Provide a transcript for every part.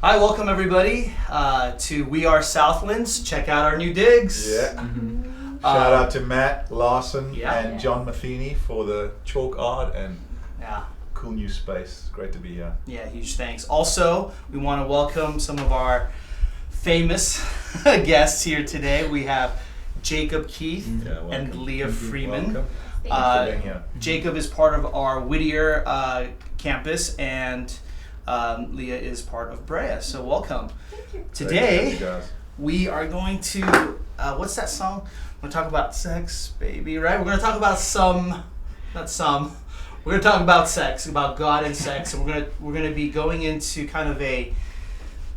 Hi, welcome everybody to We Are Southlands. Check out our new digs. Yeah. Shout out to Matt Larson and John Matheny for the chalk art and cool new space. Great to be here. Yeah, huge thanks. Also, we want to welcome some of our famous guests here today. We have Jacob Keeth and Leah Freeman. Welcome. Thanks for being here. Jacob is part of our Whittier campus, and Leah is part of Brea. So welcome. Thank you. Today, we are going to, what's that song? We're going to talk about sex, baby, right? We're going to talk about we're going to talk about sex, about God and sex, and we're going to be going into kind of a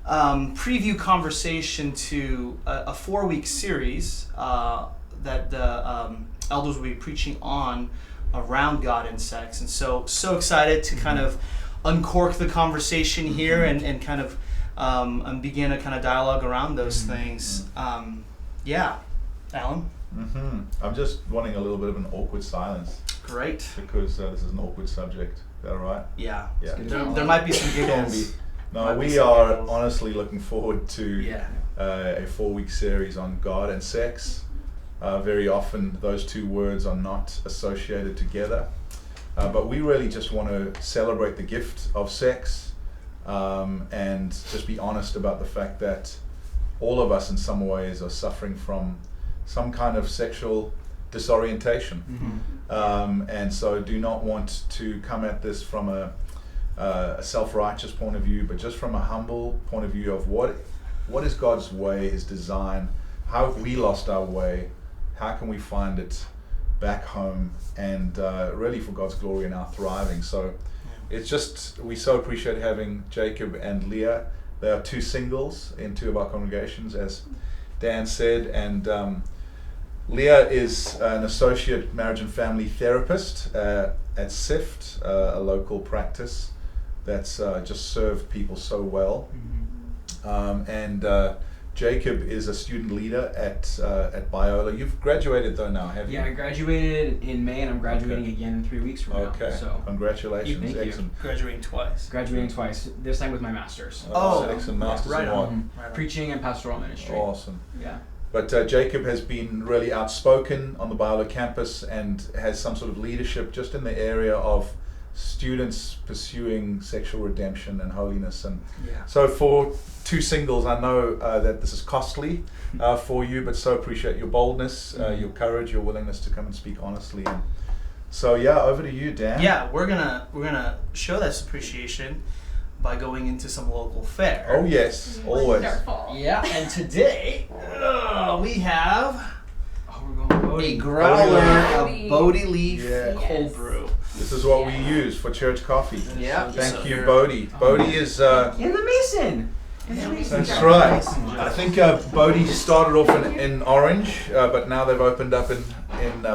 preview conversation to a 4-week series that the elders will be preaching on around God and sex. And so excited to kind of uncork the conversation here and kind of begin a kind of dialogue around those things. Alan? I'm just wanting a little bit of an awkward silence. Great. Because this is an awkward subject. Is that all right? Yeah. There might be some giggles. No, we are honestly looking forward to a 4-week series on God and sex. Very often those two words are not associated together. But we really just want to celebrate the gift of sex and just be honest about the fact that all of us in some ways are suffering from some kind of sexual disorientation. And so do not want to come at this from a self-righteous point of view, but just from a humble point of view of what is God's way, His design, how have we lost our way, how can we find it back home, and really for God's glory and our thriving. So it's just, we so appreciate having Jacob and Leah. They are two singles in two of our congregations, as Dan said, and Leah is an associate marriage and family therapist at SIFT, a local practice that's just served people so well. And Jacob is a student leader at Biola. You've graduated though now, have you? Yeah, I graduated in May, and I'm graduating again in 3 weeks from now. Okay, so Thank congratulations. you. Excellent. Graduating twice, this time with my master's. Excellent. Masters right in what? on. Preaching and pastoral ministry. Awesome. Yeah. But Jacob has been really outspoken on the Biola campus and has some sort of leadership just in the area of students pursuing sexual redemption and holiness. And so for two singles, I know that this is costly for you, but so appreciate your boldness, your courage, your willingness to come and speak honestly. And so over to you, Dan. Yeah, we're gonna show this appreciation by going into some local fare. Oh yes, always. Wonderful. Yeah, and today we have We're going a growler of Bodhi. Bodhi leaf Yeah. cold brew. This is what we use for church coffee. Yeah. Thank you, Bodhi. Bodhi is... in the Mason. That's right. I think Bodhi started off in Orange, but now they've opened up in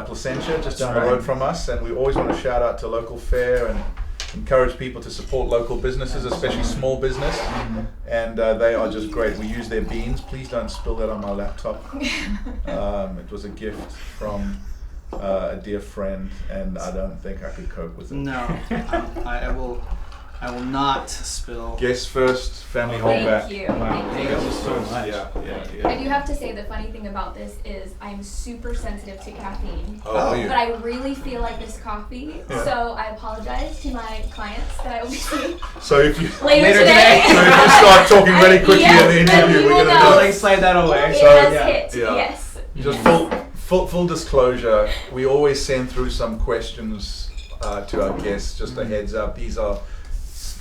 Placentia, just down the road from us. And we always want to shout out to local fare and encourage people to support local businesses, especially small business. And they are just great. We use their beans. Please don't spill that on my laptop. It was a gift from a dear friend, and I don't think I could cope with it. No, I will not spill. Guests first, family hold back. Thank you. Wow. Thank Thank you. you so much. Yeah. I do have to say the funny thing about this is I'm super sensitive to caffeine. Oh, are you? But I really feel like this coffee, so I apologize to my clients that I will be seeing So if you later today. so if you start talking really quickly in the Yes, then interview, we we're will gonna know. Like slide that away. It So, has hit, yeah. yes. just full disclosure. We always send through some questions to our guests. Just a heads up. These are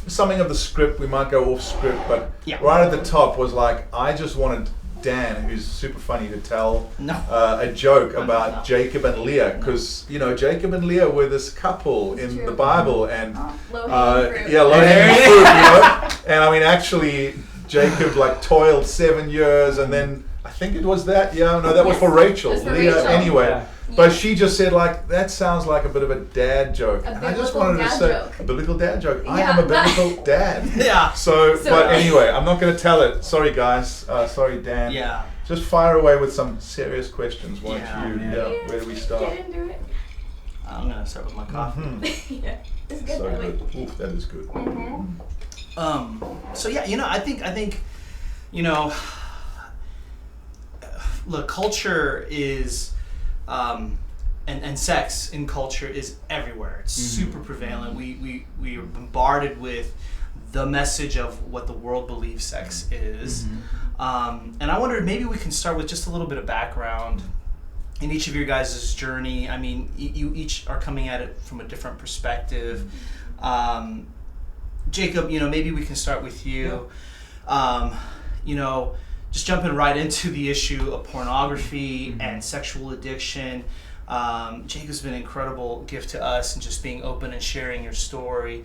something of the script. We might go off script, but right at the top was like, I just wanted Dan, who's super funny, to tell a joke about Jacob and Leah, because Jacob and Leah were this couple in true. the Bible, and Low-hanging fruit. low-hanging fruit, And I mean, actually, Jacob toiled 7 years, and then I think it was that. That was for Rachel. It was for Leah, Rachel. anyway. Yeah. But she just said that sounds like a bit of a dad joke. A And I just biblical wanted to dad say joke. a biblical dad joke. I Yeah. am a biblical dad. Yeah. So, So- but anyway, I'm not going to tell it. Sorry, guys. Sorry, Dan. Yeah. Just fire away with some serious questions, won't you? man. Where do we start? Get into it. I'm gonna start with my coffee. Yeah. It's good. So by the way. good. Oof, that is good. So yeah, I think, look, culture is, and sex in culture is everywhere. It's super prevalent. We are bombarded with the message of what the world believes sex is. And I wondered, maybe we can start with just a little bit of background in each of your guys' journey. I mean, you each are coming at it from a different perspective. Jacob, maybe we can start with you. Just jumping right into the issue of pornography and sexual addiction. Jacob's been an incredible gift to us, and just being open and sharing your story,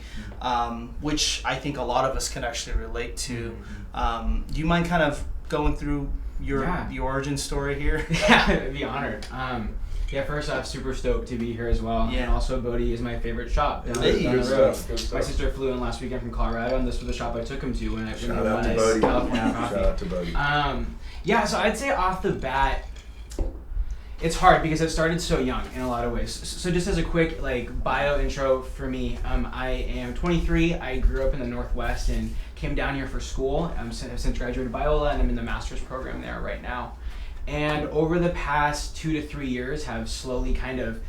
which I think a lot of us can actually relate to. Do you mind kind of going through the origin story here? Yeah, I'd be honored. First off, super stoked to be here as well. Yeah. And also, Bodie is my favorite shop down Hey, the good road. stuff. My sister flew in last weekend from Colorado, and this was the shop I took him to when I Shout won out to his Bodie. California coffee. Shout out to Bodie. So I'd say off the bat, it's hard because it started so young in a lot of ways. So just as a quick bio intro for me, I am 23. I grew up in the Northwest and came down here for school. I've since graduated Biola, and I'm in the master's program there right now. And over the past 2 to 3 years, have slowly kind of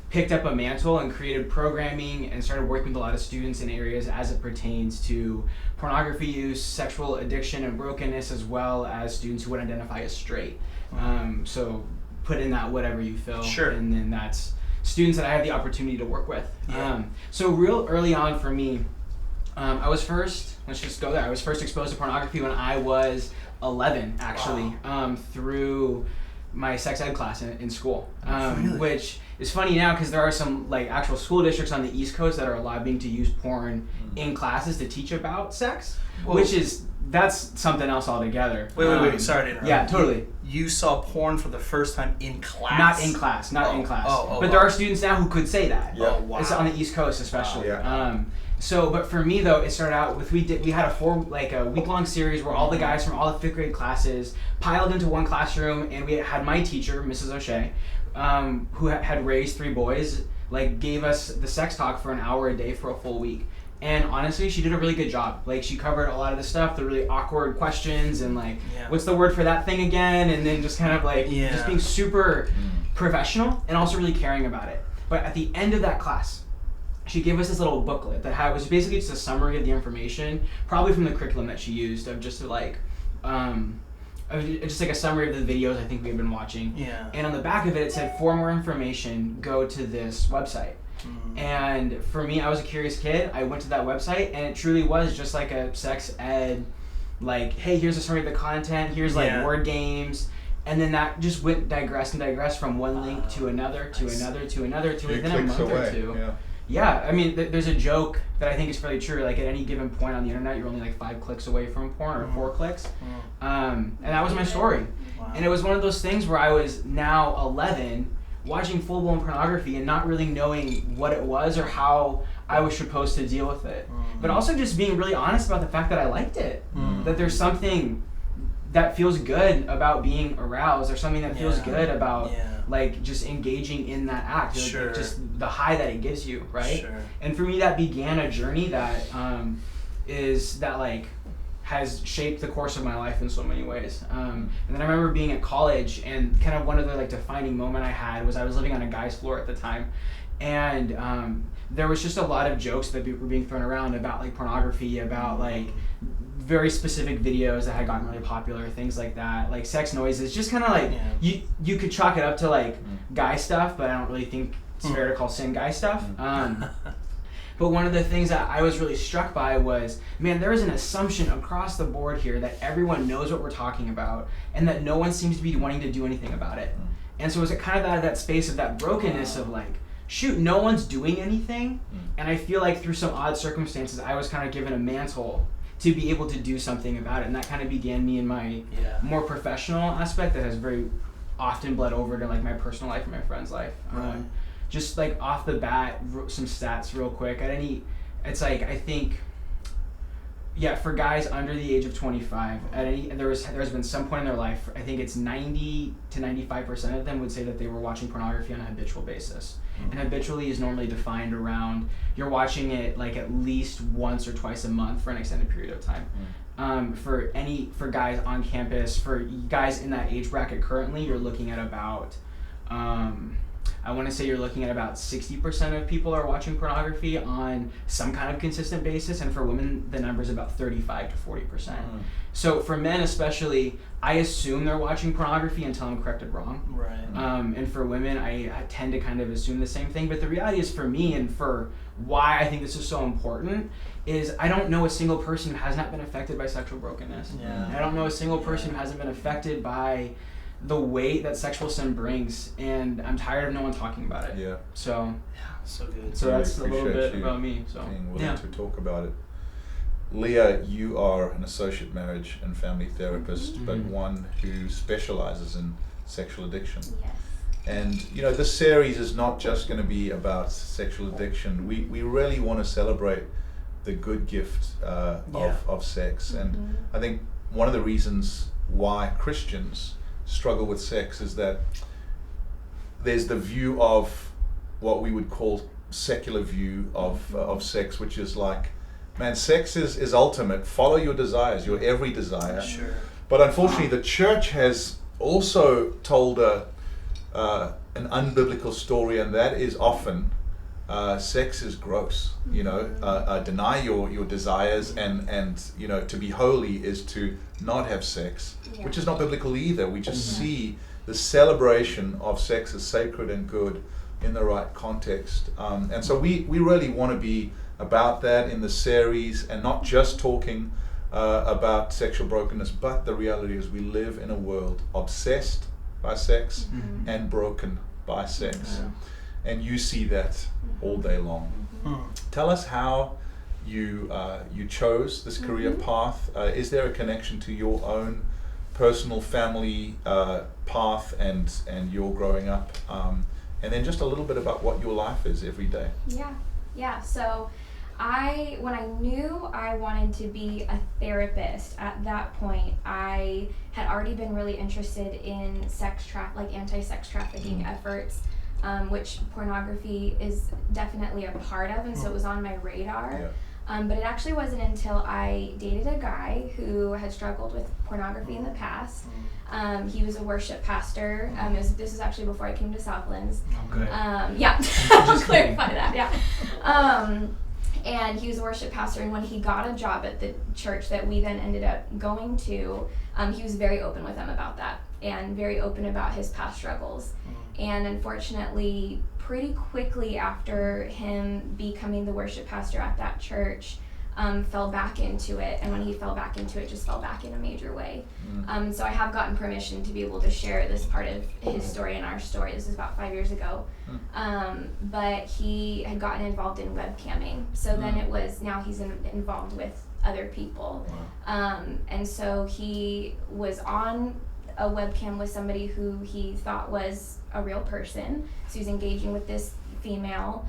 picked up a mantle and created programming and started working with a lot of students in areas as it pertains to pornography use, sexual addiction and brokenness, as well as students who would identify as straight. So put in that whatever you feel. Sure. And then that's students that I have the opportunity to work with. Yeah. So real early on for me, let's just go there. I was first exposed to pornography when I was 11, actually, through my sex ed class in school, Really? Which is funny now because there are some actual school districts on the East Coast that are allowing to use porn in classes to teach about sex, that's something else altogether. Wait, sorry to interrupt. Yeah, totally. You saw porn for the first time in class? Not in class. But there are students now who could say that. Yeah. Oh, wow. It's on the East Coast especially. Wow, yeah. But for me though, it started out with we had a week-long series where all the guys from all the 5th grade classes piled into one classroom, and we had my teacher, Mrs. O'Shea, who had raised 3 boys, gave us the sex talk for an hour a day for a full week. And honestly, she did a really good job. She covered a lot of the stuff, the really awkward questions, and what's the word for that thing again? And then just kind of just being super professional and also really caring about it. But at the end of that class, she gave us this little booklet that was basically just a summary of the information, probably from the curriculum that she used, of just just a summary of the videos I think we had been watching. Yeah. And on the back of it, it said, for more information, go to this website. And for me, I was a curious kid. I went to that website, and it truly was just like a sex ed, hey, here's a summary of the content, here's word games. And then that just digressed from one link to another, to another, to another, to within a month or two. Yeah, I mean, there's a joke that I think is fairly true. At any given point on the internet, you're only 5 clicks away from porn, or 4 clicks. And that was my story. Wow. And it was one of those things where I was now 11, watching full-blown pornography and not really knowing what it was or how I was supposed to deal with it. But also just being really honest about the fact that I liked it. That there's something that feels good about being aroused. There's something that feels good about just engaging in that act. Sure. Just the high that it gives you, right? Sure. And for me, that began a journey that has shaped the course of my life in so many ways. And then I remember being at college, and kind of one of the defining moment I had was I was living on a guy's floor at the time, and there was just a lot of jokes that were being thrown around about pornography, about very specific videos that had gotten really popular, things like that, sex noises, just kind of you could chalk it up to guy stuff, but I don't really think it's fair to call sin guy stuff. But one of the things that I was really struck by was, man, there is an assumption across the board here that everyone knows what we're talking about, and that no one seems to be wanting to do anything about it. And so it was kind of out of that space of that brokenness of shoot, no one's doing anything. And I feel through some odd circumstances, I was kind of given a mantle to be able to do something about it. And that kind of began me in my more professional aspect that has very often bled over to my personal life and my friend's life. Right. Just off the bat, some stats real quick. I think for guys under the age of 25, there's been some point in their life, I think it's 90 to 95% of them would say that they were watching pornography on a habitual basis. And habitually is normally defined around you're watching it like at least once or twice a month for an extended period of time. For guys on campus, for guys in that age bracket currently, you're looking at about I want to say you're looking at about 60% of people are watching pornography on some kind of consistent basis, and for women, the number is about 35 to 40%. So for men especially, I assume they're watching pornography until I'm corrected wrong. Right. And for women, I tend to kind of assume the same thing. But the reality is, for me, and for why I think this is so important, is I don't know a single person who has not been affected by sexual brokenness. Yeah. I don't know a single person who hasn't been affected by the weight that sexual sin brings, and I'm tired of no one talking about it. Yeah. So So good. So Really that's a little appreciate bit you about me. So being willing to talk about it. Leah, you are an associate marriage and family therapist, but one who specializes in sexual addiction. Yes. And you know, this series is not just going to be about sexual addiction. We really want to celebrate the good gift of sex. And I think one of the reasons why Christians struggle with sex is that there's the view of what we would call secular view of sex, which is like, man, sex is ultimate. Follow your desires, your every desire. Sure. But unfortunately, the church has also told an unbiblical story, and that is often sex is gross. You know, deny your desires, and you know, to be holy is to not have sex, which is not biblical either. We just see the celebration of sex as sacred and good in the right context. And so we really want to be about that in the series, and not just talking about sexual brokenness, but the reality is we live in a world obsessed by sex and broken by sex. And you see that all day long. Tell us how you chose this career path. Is there a connection to your own personal family path and your growing up? And then just a little bit about what your life is every day. Yeah. So when I knew I wanted to be a therapist, at that point, I had already been really interested in anti-sex trafficking efforts, which pornography is definitely a part of, and so it was on my radar. But it actually wasn't until I dated a guy who had struggled with pornography in the past. He was a worship pastor. This was actually before I came to Southlands. Okay. I'll clarify that. And he was a worship pastor, and when he got a job at the church that we then ended up going to, he was very open with them about that, and very open about his past struggles. And unfortunately, pretty quickly after him becoming the worship pastor at that church, fell back into it, and when he fell back into it, just fell back in a major way. So I have gotten permission to be able to share this part of his story and our story. This is about 5 years ago. But he had gotten involved in webcamming, so then it was, now he's involved with other people. And so he was on a webcam with somebody who he thought was a real person, so he was engaging with this female,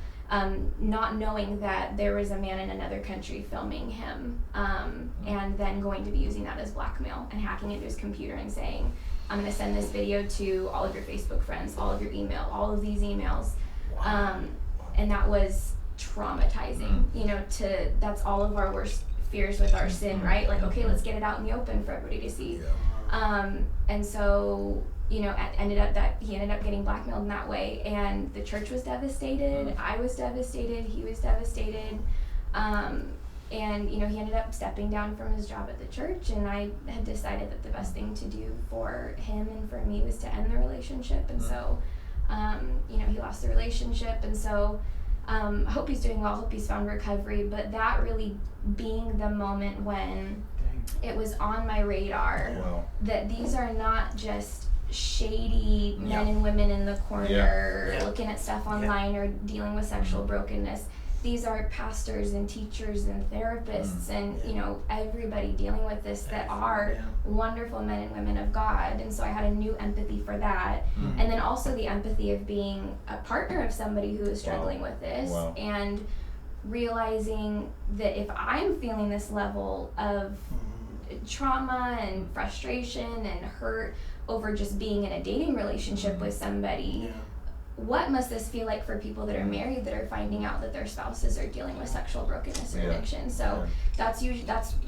not knowing that there was a man in another country filming him, and then going to be using that as blackmail and hacking into his computer and saying, I'm going to send this video to all of your Facebook friends, all of your email, all of these emails. And that was traumatizing, that's all of our worst fears with our sin, right? Like, okay, let's get it out in the open for everybody to see. And so, he ended up getting blackmailed in that way, and the church was devastated, I was devastated, he was devastated, and he ended up stepping down from his job at the church, and I had decided that the best thing to do for him and for me was to end the relationship, and so, he lost the relationship, and so, I hope he's doing well, I hope he's found recovery, but that really being the moment when it was on my radar that these are not just shady men and women in the corner looking at stuff online or dealing with sexual brokenness. These are pastors and teachers and therapists and everybody dealing with this that are wonderful men and women of God. And so I had a new empathy for that, and then also the empathy of being a partner of somebody who is struggling with this and realizing that if I'm feeling this level of trauma and frustration and hurt over just being in a dating relationship with somebody, what must this feel like for people that are married that are finding out that their spouses are dealing with sexual brokenness or addiction? So that's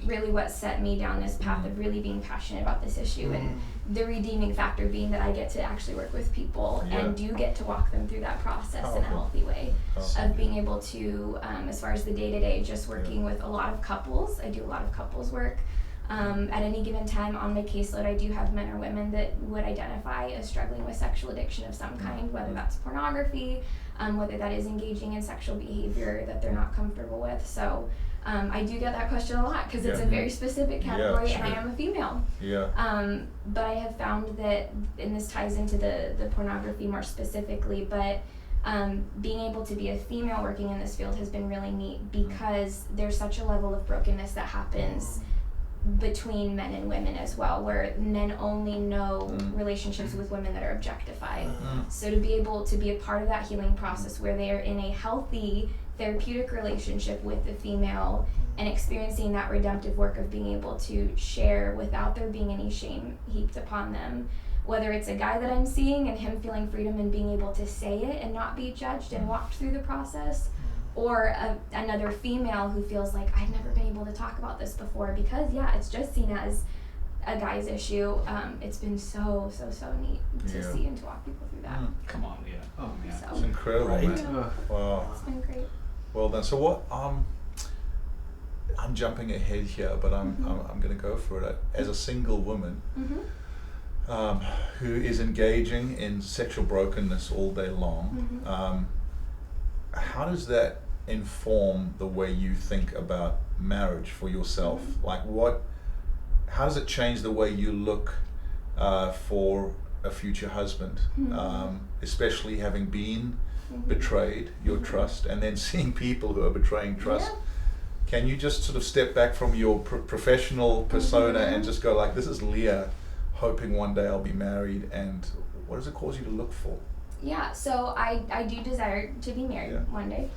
really what set me down this path of really being passionate about this issue, and the redeeming factor being that I get to actually work with people and do get to walk them through that process in a healthy way of being able to, as far as the day-to-day, just working with a lot of couples. I do a lot of couples work. At any given time on my caseload, I do have men or women that would identify as struggling with sexual addiction of some kind, whether that's pornography, whether that is engaging in sexual behavior that they're not comfortable with. So I do get that question a lot because it's a very specific category, and I am a female. But I have found that, and this ties into the pornography more specifically, but being able to be a female working in this field has been really neat because there's such a level of brokenness that happens between men and women as well, where men only know relationships with women that are objectified. So to be able to be a part of that healing process where they are in a healthy therapeutic relationship with the female and experiencing that redemptive work of being able to share without there being any shame heaped upon them, whether it's a guy that I'm seeing and him feeling freedom and being able to say it and not be judged and walked through the process, or another female who feels like, I've never been able to talk about this before because it's just seen as a guy's issue. It's been so neat to see and to walk people through that. Come on, Leah. Oh man, So, It's incredible, man. Wow. It's been great. Well done. So what? I'm jumping ahead here, but I'm going to go for it. As a single woman who is engaging in sexual brokenness all day long, how does that inform the way you think about marriage for yourself? Like how does it change the way you look for a future husband, especially having been betrayed your trust and then seeing people who are betraying trust? Can you just sort of step back from your professional persona and just go like, this is Leah hoping one day I'll be married, and what does it cause you to look for? Yeah, so I do desire to be married one day,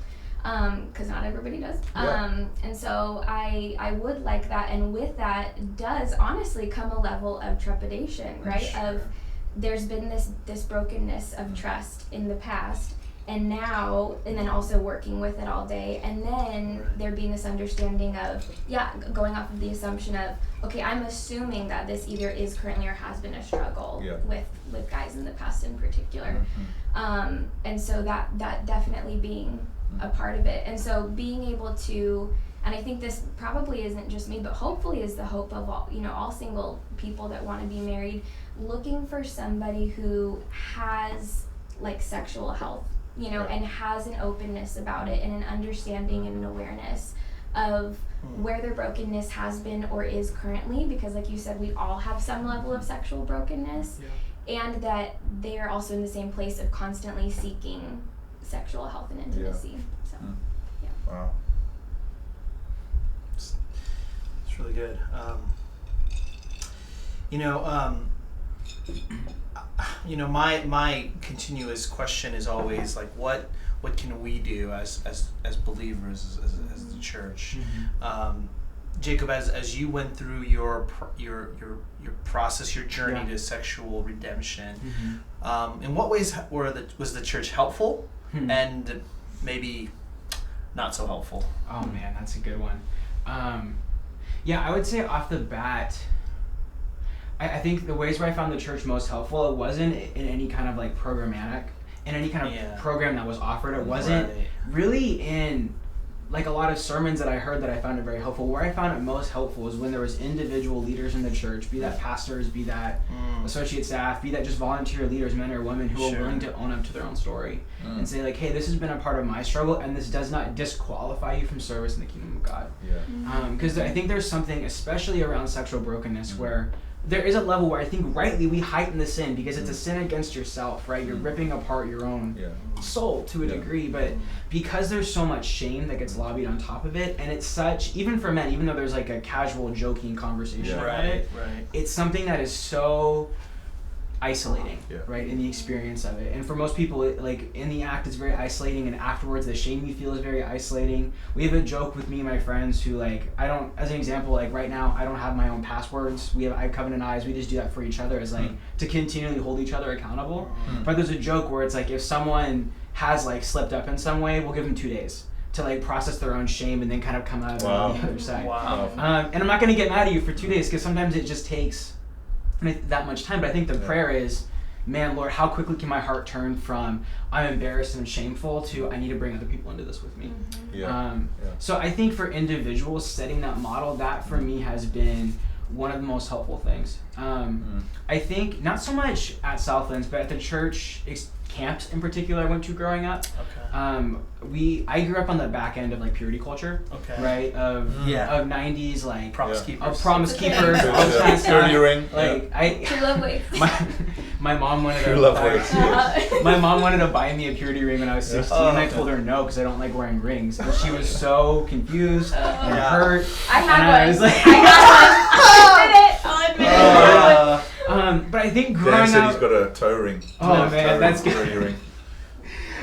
because not everybody does. And so I would like that, and with that does honestly come a level of trepidation, right? Sure. Of there's been this brokenness of trust in the past, and now, and then also working with it all day, and then there being this understanding of, going off of the assumption of, okay, I'm assuming that this either is currently or has been a struggle with guys in the past in particular. And so that definitely being a part of it. And so being able to, and I think this probably isn't just me, but hopefully is the hope of all single people that want to be married, looking for somebody who has like sexual health, and has an openness about it and an understanding and an awareness of where their brokenness has been or is currently, because like you said, we all have some level of sexual brokenness, and that they are also in the same place of constantly seeking sexual health and intimacy. So, Wow. It's really good. My continuous question is always like, what can we do as believers, as the church? Jacob, as you went through your process, your journey to sexual redemption, in what ways was the church helpful and maybe not so helpful? Oh man, that's a good one. I would say off the bat, I think the ways where I found the church most helpful, it wasn't in any kind of like programmatic, in any kind of program that was offered. It wasn't really in like a lot of sermons that I heard that I found it very helpful. Where I found it most helpful was when there was individual leaders in the church, be that pastors, be that associate staff, be that just volunteer leaders, men or women, who are willing to own up to their own story and say like, hey, this has been a part of my struggle, and this does not disqualify you from service in the kingdom of God. Because I think there's something, especially around sexual brokenness, where there is a level where I think rightly we heighten the sin because it's a sin against yourself, right? You're ripping apart your own soul to a degree, but because there's so much shame that gets lobbied on top of it, and it's such, even for men, even though there's like a casual joking conversation about it, it's something that is so isolating, right, in the experience of it. And for most people, like in the act, it's very isolating, and afterwards, the shame you feel is very isolating. We have a joke with me and my friends who, like, I don't, as an example, like right now, I don't have my own passwords. I have Covenant Eyes. We just do that for each other, as like to continually hold each other accountable. But there's a joke where it's like if someone has like slipped up in some way, we'll give them 2 days to like process their own shame and then kind of come out on the other side. And I'm not going to get mad at you for 2 days because sometimes it just takes that much time. But I think the prayer is, man, Lord, how quickly can my heart turn from I'm embarrassed and shameful to I need to bring other people into this with me. So I think for individuals, setting that model, that for me has been one of the most helpful things. I think not so much at Southlands, but at the church camps in particular I went to growing up. I grew up on the back end of like purity culture, right? Of 90s, like promise keepers, all this kind of stuff. Ring. Like True Love Waits. My mom wanted my mom wanted to buy me a purity ring when I was 16, and I told her no because I don't like wearing rings. And she was so confused and hurt. I had one. I was like, I'll admit it. But I think growing Dan said up, he's got a toe ring. Oh man, that's good. Ring.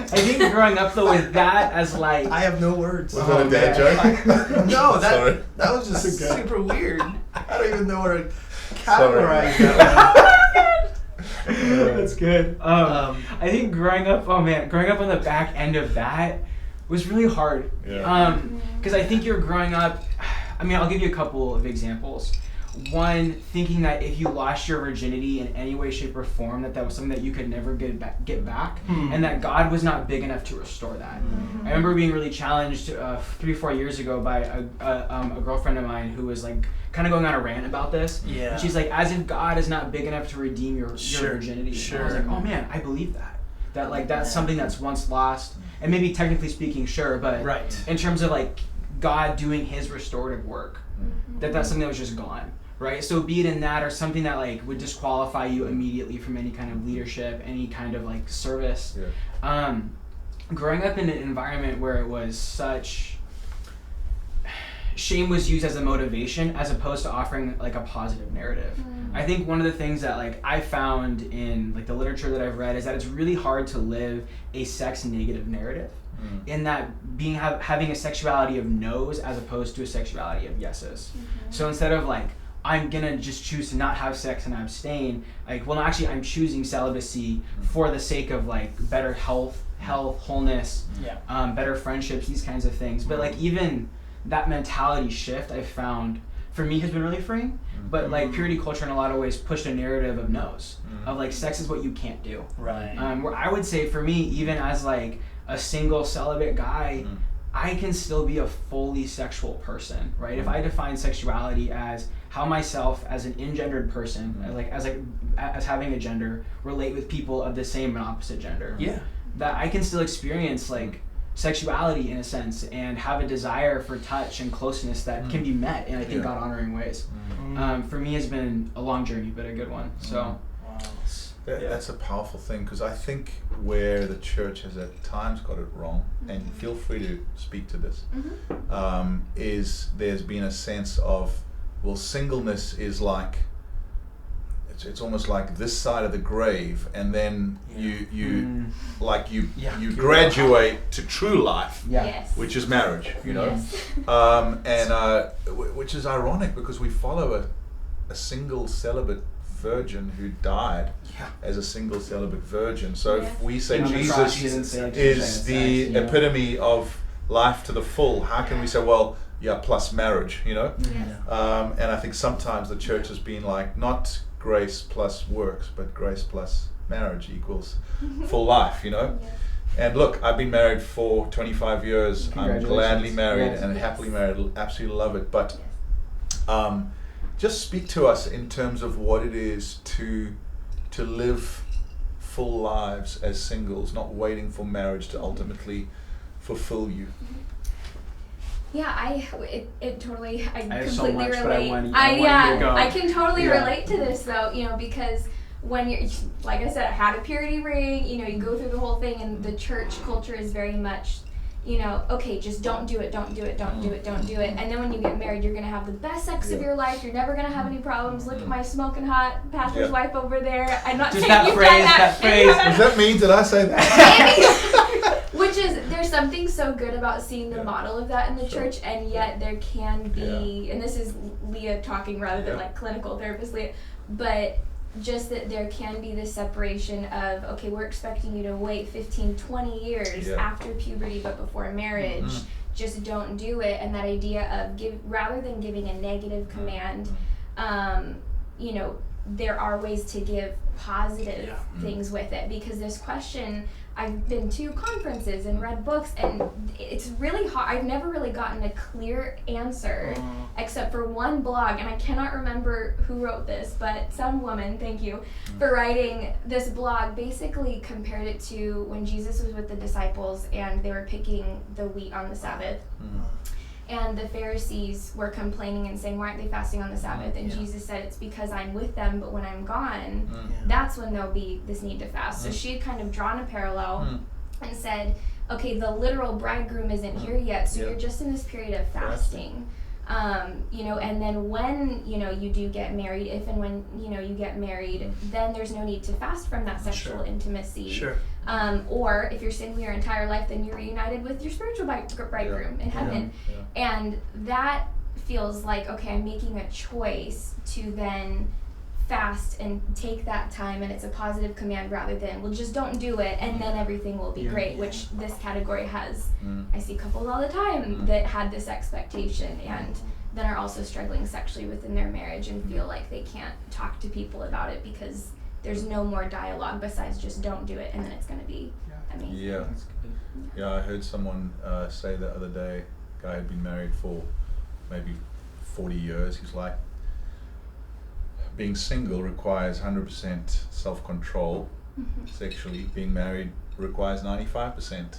I think growing up though with that as like, I have no words. Was that a dad joke? No, Sorry. that was just Okay. super weird. I don't even know where to categorize that. That's good. I think growing up on the back end of that was really hard. Because I think you're growing up. I mean, I'll give you a couple of examples. One, thinking that if you lost your virginity in any way, shape, or form, that was something that you could never get back, and that God was not big enough to restore that. I remember being really challenged 3-4 years ago by a girlfriend of mine who was like kind of going on a rant about this. And she's like, as if God is not big enough to redeem your virginity. And I was like, oh man, I believe that. That like that's something that's once lost, and maybe technically speaking, but in terms of like God doing His restorative work, that's something that was just gone. Right, so be it in that or something that like would disqualify you immediately from any kind of leadership, any kind of like service. Growing up in an environment where it was such shame was used as a motivation as opposed to offering like a positive narrative. I think one of the things that like I found in like the literature that I've read is that it's really hard to live a sex negative narrative. In that having a sexuality of no's as opposed to a sexuality of yeses. So instead of like I'm gonna just choose to not have sex and abstain, like, well, no, actually I'm choosing celibacy for the sake of like better health, wholeness, better friendships, these kinds of things. But like even that mentality shift I found for me has been really freeing. But like purity culture in a lot of ways pushed a narrative of no's, of like sex is what you can't do. Where I would say for me, even as like a single celibate guy, I can still be a fully sexual person, right? If I define sexuality as how myself as an engendered person, as having a gender, relate with people of the same and opposite gender. That I can still experience like sexuality in a sense and have a desire for touch and closeness that can be met in I think God honoring ways. For me has been a long journey, but a good one. So that's a powerful thing, because I think where the church has at times got it wrong, and feel free to speak to this, is there's been a sense of, well, singleness is like, it's almost like this side of the grave, and then you graduate to true life, which is marriage, you know, which is ironic because we follow a single celibate virgin who died as a single celibate virgin. So if we say Jesus is the epitome of life to the full, how can we say, well, plus marriage, you know? And I think sometimes the church has been like, not grace plus works, but grace plus marriage equals full life, you know? And look, I've been married for 25 years. I'm gladly married and happily married. Absolutely love it. But just speak to us in terms of what it is to live full lives as singles, not waiting for marriage to ultimately fulfill you. I completely relate. I I can totally relate to this though, you know, because when you're, like I said, I had a purity ring, you know, you go through the whole thing, and the church culture is very much, okay, just don't do it, don't do it, don't do it, don't do it. And then when you get married, you're going to have the best sex of your life. You're never going to have any problems. Look at my smoking hot pastor's wife over there. I'm not just saying you've done that. Does that mean, did I say that? Which is, there's something so good about seeing the model of that in the church, and yet there can be, and this is Leah talking rather than like clinical therapist Leah, but just that there can be this separation of, okay, we're expecting you to wait 15, 20 years after puberty but before marriage. Just don't do it. And that idea of rather than giving a negative command, there are ways to give positive things with it, because this question, I've been to conferences and read books, and it's really hard. I've never really gotten a clear answer except for one blog, and I cannot remember who wrote this, but some woman, thank you for writing this blog, basically compared it to when Jesus was with the disciples and they were picking the wheat on the Sabbath. And the Pharisees were complaining and saying, why aren't they fasting on the Sabbath? And Jesus said, it's because I'm with them, but when I'm gone, that's when there'll be this need to fast. So she had kind of drawn a parallel and said, okay, the literal bridegroom isn't here yet, so you're just in this period of fasting. And then when, you do get married, if and when, you get married, then there's no need to fast from that sexual intimacy. Sure. Or if you're single your entire life, then you're reunited with your spiritual bridegroom in heaven. And that feels like, okay, I'm making a choice to then fast and take that time, and it's a positive command rather than, well, just don't do it and then everything will be great, which this category has. I see couples all the time that had this expectation and then are also struggling sexually within their marriage and feel like they can't talk to people about it because there's no more dialogue besides just don't do it and then it's going to be amazing. Yeah, I heard someone say the other day, a guy had been married for maybe 40 years. He's like, being single requires 100% self-control sexually. Being married requires 95%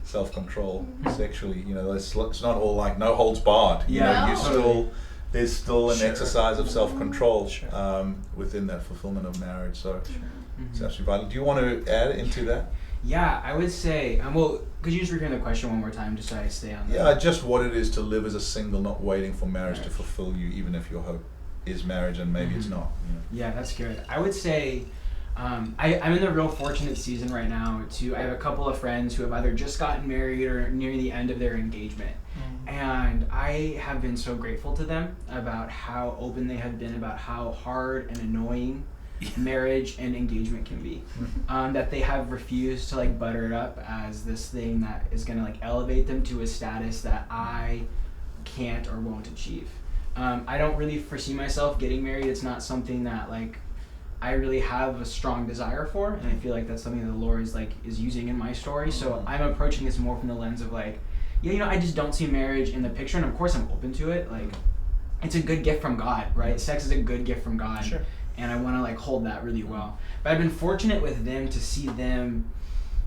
self-control sexually. It's not all like no holds barred. There's still an exercise of self-control within that fulfillment of marriage. So it's actually vital. Do you want to add into that? Yeah, I would say, could you just repeat the question one more time just so I stay on that? Yeah, just what it is to live as a single, not waiting for marriage to fulfill you, even if your hope is marriage and maybe it's not. Yeah, that's good. I would say I'm in the real fortunate season right now I have a couple of friends who have either just gotten married or near the end of their engagement. And I have been so grateful to them about how open they have been about how hard and annoying marriage and engagement can be. That they have refused to butter it up as this thing that is going to elevate them to a status that I can't or won't achieve. I don't really foresee myself getting married. It's not something that I really have a strong desire for, and I feel like that's something that the Lord is using in my story. So I'm approaching this more from the lens of I just don't see marriage in the picture, and of course I'm open to it. It's a good gift from God, right? Sex is a good gift from God, and I want to hold that really well. But I've been fortunate with them to see them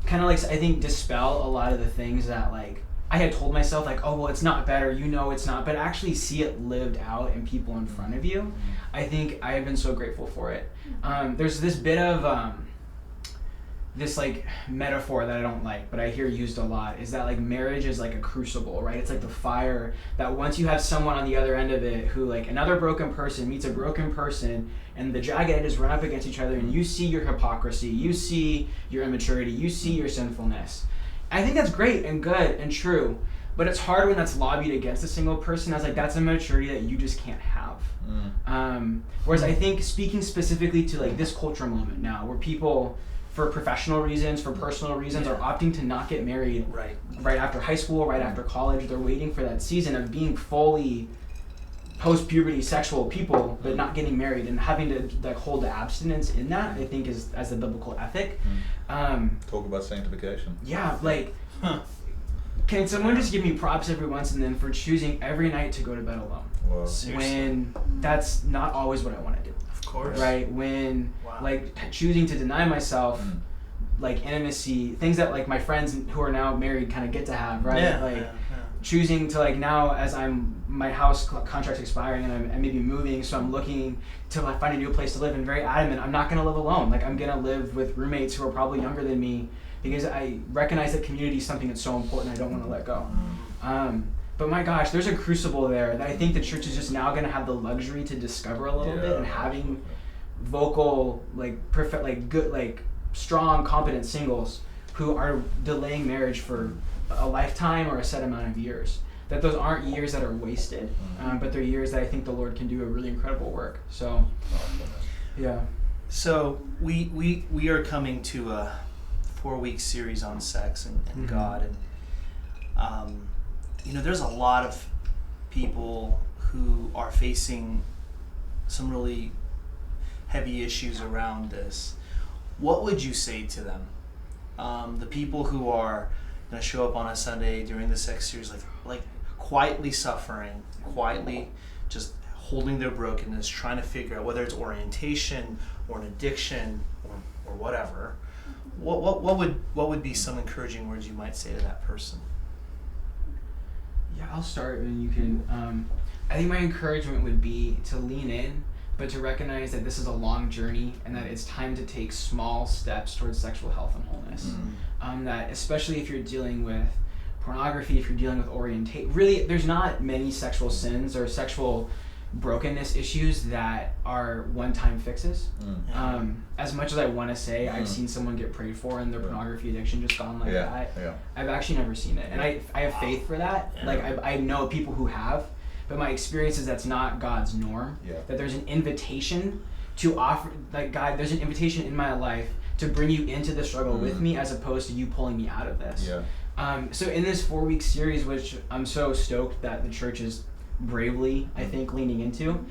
kind of I think dispel a lot of the things that I had told myself it's not better, it's not, but actually see it lived out in people in front of you. I think I have been so grateful for it. There's this bit of this metaphor that I don't like, but I hear used a lot, is that marriage is a crucible, right? It's the fire that once you have someone on the other end of it who another broken person meets a broken person, and the jagged edges run up against each other, and you see your hypocrisy, you see your immaturity, you see your sinfulness. I think that's great and good and true, but it's hard when that's lobbied against a single person. I was that's a maturity that you just can't have. Whereas I think, speaking specifically to this cultural moment now, where people, for professional reasons, for personal reasons, are opting to not get married right after high school, right after college. They're waiting for that season of being fully post-puberty sexual people, but not getting married, and having to hold the abstinence in that, I think, is as a biblical ethic. Talk about sanctification. Yeah, can someone just give me props every once and then for choosing every night to go to bed alone? Wow. When that's not always what I want to do. Of course. Right? When choosing to deny myself intimacy, things that my friends who are now married kind of get to have, right? Choosing to now, as my house contract's expiring and I'm maybe moving, so I'm looking to find a new place to live, and very adamant I'm not going to live alone. I'm going to live with roommates who are probably younger than me, because I recognize that community is something that's so important. I don't want to let go. But my gosh, there's a crucible there that I think the church is just now going to have the luxury to discover a little bit, and having vocal, good, strong, competent singles who are delaying marriage for a lifetime or a set amount of years. That those aren't years that are wasted, but they're years that I think the Lord can do a really incredible work. So, yeah. So we are coming to a 4-week series on sex and God, and there's a lot of people who are facing some really heavy issues around this. What would you say to them? The people who are going to show up on a Sunday during the sex series, like quietly suffering, quietly just holding their brokenness, trying to figure out whether it's orientation or an addiction or whatever. What would be some encouraging words you might say to that person? Yeah, I'll start and you can. I think my encouragement would be to lean in, but to recognize that this is a long journey and that it's time to take small steps towards sexual health and wholeness. That especially if you're dealing with pornography, if you're dealing with orientation, really there's not many sexual sins or sexual brokenness issues that are one-time fixes. As much as I want to say I've seen someone get prayed for and their pornography addiction just gone like that, I've actually never seen it, and I have faith for that. I know people who have, but my experience is that's not God's norm. That there's an invitation to offer, God, there's an invitation in my life to bring you into the struggle with me, as opposed to you pulling me out of this. So in this 4-week series, which I'm so stoked that the church is bravely, I think, leaning into,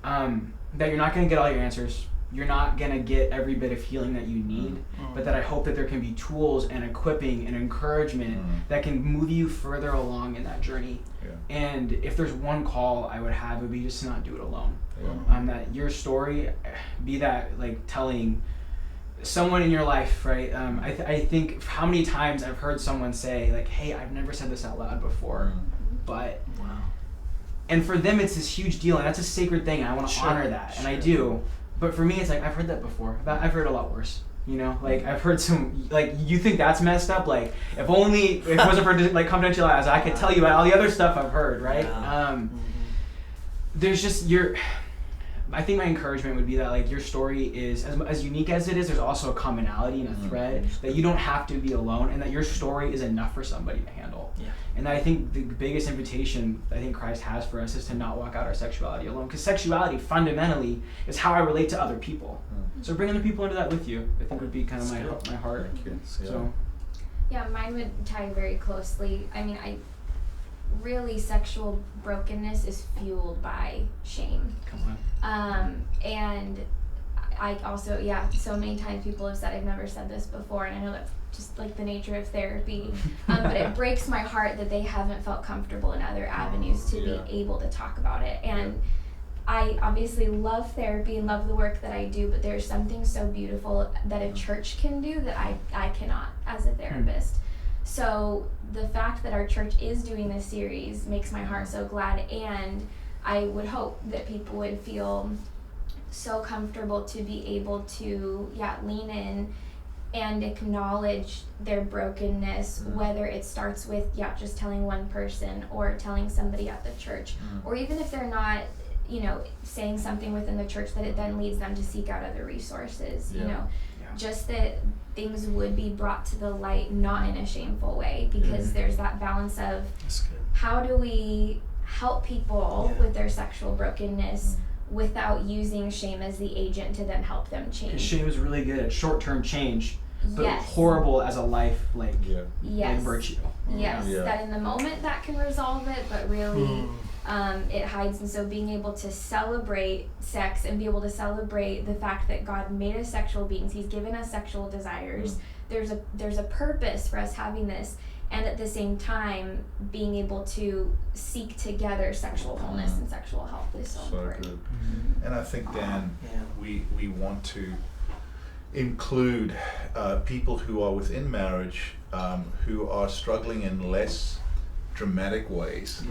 that you're not going to get all your answers, you're not going to get every bit of healing that you need, but that I hope that there can be tools and equipping and encouragement that can move you further along in that journey. And if there's one call I would have, it would be just to not do it alone. That your story be that telling someone in your life, right? I think how many times I've heard someone say hey, I've never said this out loud before, but and for them it's this huge deal, and that's a sacred thing, and I want to honor that, and I do. But for me, it's I've heard that before. I've heard a lot worse. I've heard some, you think that's messed up? If only it wasn't for confidentiality, I could tell you about all the other stuff I've heard, right? There's just I think my encouragement would be that your story is as unique as it is. There's also a commonality and a thread that you don't have to be alone, and that your story is enough for somebody to handle. And I think the biggest invitation I think Christ has for us is to not walk out our sexuality alone, because sexuality fundamentally is how I relate to other people. So bring other people into that with you, I think, would be kind of my heart. So mine would tie very closely. I mean, really sexual brokenness is fueled by shame. Come on. And I also, so many times people have said I've never said this before, and I know that's just the nature of therapy, but it breaks my heart that they haven't felt comfortable in other avenues to be able to talk about it. And I obviously love therapy and love the work that I do, but there's something so beautiful that a church can do that I cannot as a therapist. So the fact that our church is doing this series makes my heart so glad, and I would hope that people would feel so comfortable to be able to lean in and acknowledge their brokenness, whether it starts with just telling one person or telling somebody at the church, or even if they're not saying something within the church, that it then leads them to seek out other resources. Just that things would be brought to the light, not in a shameful way, because there's that balance of how do we help people with their sexual brokenness without using shame as the agent to then help them change. Shame is really good at short-term change, but horrible as a life virtue. That in the moment that can resolve it, but really it hides. And so being able to celebrate sex and be able to celebrate the fact that God made us sexual beings, He's given us sexual desires, there's a purpose for us having this, and at the same time being able to seek together sexual wholeness and sexual health is so important. Good. And I think, Dan, we want to include people who are within marriage who are struggling in less dramatic ways,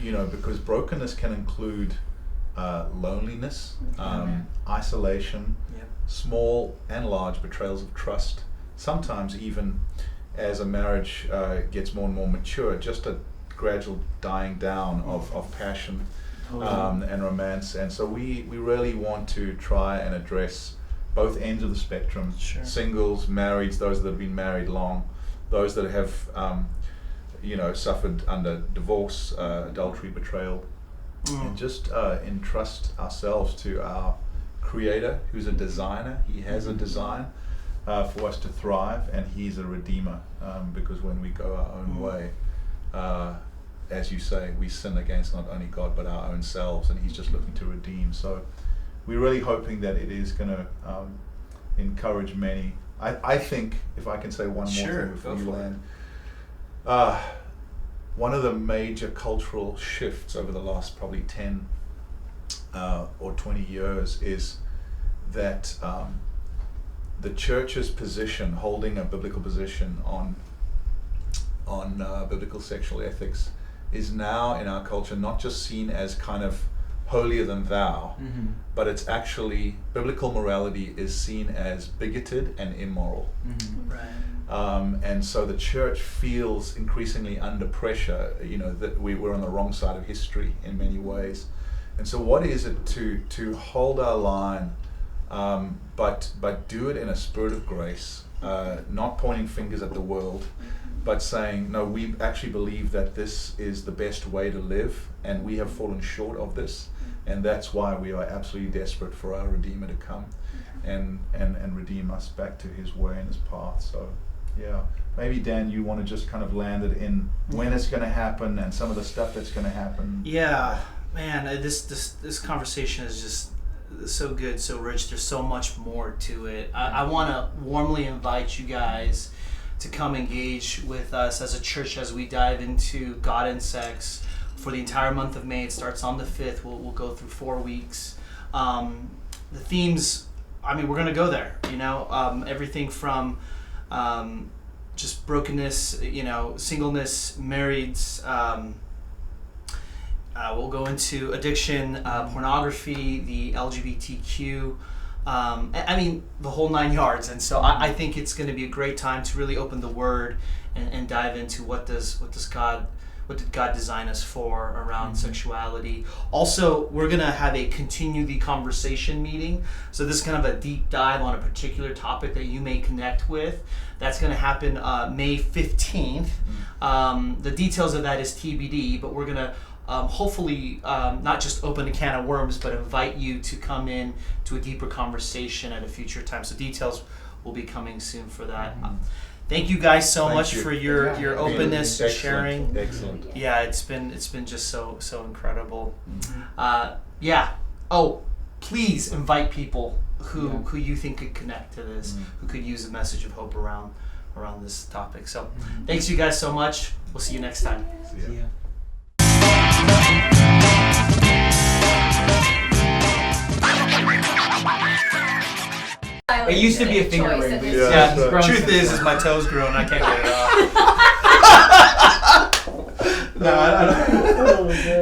because brokenness can include loneliness, isolation, small and large betrayals of trust, sometimes even as a marriage gets more and more mature, just a gradual dying down of passion and romance. And so we really want to try and address both ends of the spectrum, singles, marrieds, those that have been married long, those that have suffered under divorce, adultery, betrayal, and just entrust ourselves to our Creator, who's a designer. He has a design for us to thrive, and He's a redeemer, because when we go our own way, as you say, we sin against not only God but our own selves, and He's just looking to redeem. So we're really hoping that it is going to encourage many. I think, if I can say one more thing before you land, one of the major cultural shifts over the last probably 10 or 20 years is that the church's position, holding a biblical position on biblical sexual ethics, is now in our culture not just seen as kind of holier than thou, but it's actually, biblical morality is seen as bigoted and immoral. Right. And so the church feels increasingly under pressure, that we're on the wrong side of history in many ways. And so what is it to hold our line, but do it in a spirit of grace, not pointing fingers at the world, but saying, no, we actually believe that this is the best way to live, and we have fallen short of this, and that's why we are absolutely desperate for our Redeemer to come and redeem us back to His way and His path. So yeah, maybe Dan, you want to just kind of land it in when it's going to happen and some of the stuff that's going to happen. Yeah, man, this conversation is just so good, so rich. There's so much more to it. I want to warmly invite you guys to come engage with us as a church as we dive into God and sex for the entire month of May. It starts on the 5th. We'll go through 4 weeks. The themes, we're going to go there, everything from just brokenness, singleness, marrieds. We'll go into addiction, pornography, the LGBTQ, the whole 9 yards. And so I think it's going to be a great time to really open the Word and dive into what did God design us for around sexuality. Also, we're going to have a continue the conversation meeting. So this is kind of a deep dive on a particular topic that you may connect with. That's going to happen May 15th. The details of that is TBD, but we're going to hopefully not just open a can of worms, but invite you to come in to a deeper conversation at a future time. So details will be coming soon for that. Thank you guys so much for your openness and sharing. Excellent. Yeah, it's been just so incredible. Please invite people who you think could connect to this, who could use a message of hope around this topic. So thanks you guys so much. We'll see you next time. See ya. It used to be a finger ring. Truth is my toes grown. I can't get it off. No, I don't.